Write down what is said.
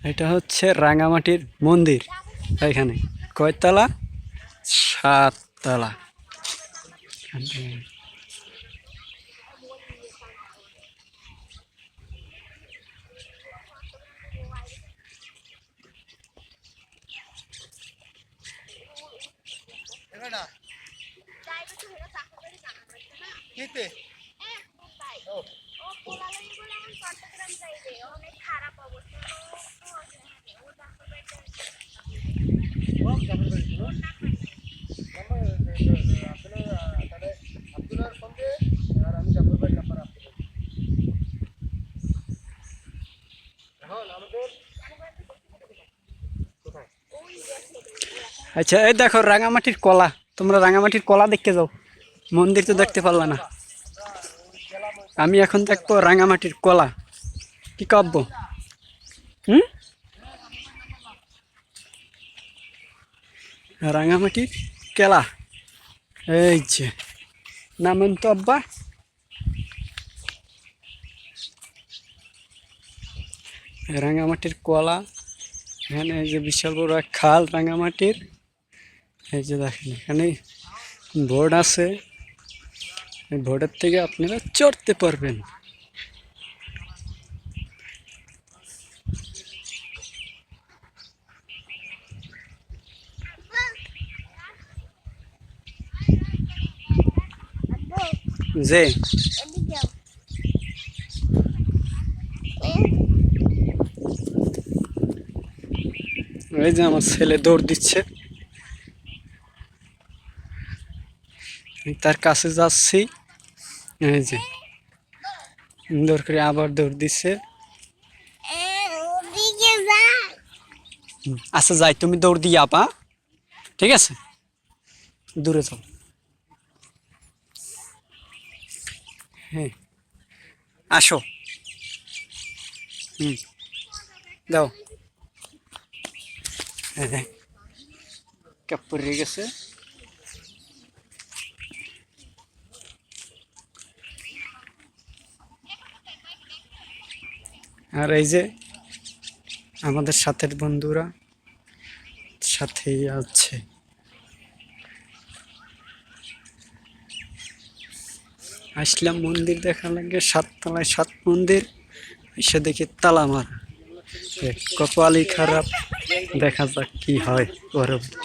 এটা হচ্ছে রাঙামাটির মন্দির। এখানে কয়তলা? 7 তলা। আচ্ছা, এই দেখো রাঙামাটির কলা। তোমরা রাঙামাটির কলা দেখতে যাও, মন্দির তো দেখতে পারলা না। আমি এখন দেখবো রাঙামাটির কলা। কি কাব্য? হুম, রাঙামাটির কেলা। এই যে নামেন তো আব্বা। রাঙামাটির কলা। এখানে এই যে বিশাল বড় এক খাল রাঙামাটির। এই যে দেখেন এখানে বোর্ড আছে, এই বোর্ডের থেকে আপনারা চড়তে পারবেন। যে এই যে আমার ছেলে দৌড় দিচ্ছে, আমি তার কাছে যাচ্ছি। এই যে সুন্দর করে আবার দৌড় দিচ্ছে। আচ্ছা যাই, তুমি দৌড় দিয়ে আপা, ঠিক আছে? দূরে যাও। হ্যাঁ, আসো। দাও। হ্যাঁ, কাপ পরে গেছে। আর এই যে আমাদের সাথের বন্ধুরা সাথেই আছে। আসলাম মন্দির দেখা লাগে, 7 তলায় 7 মন্দির। এসে দেখি তালা মারা। কপালই খারাপ, দেখা যাক কি হয় পরবর্তী।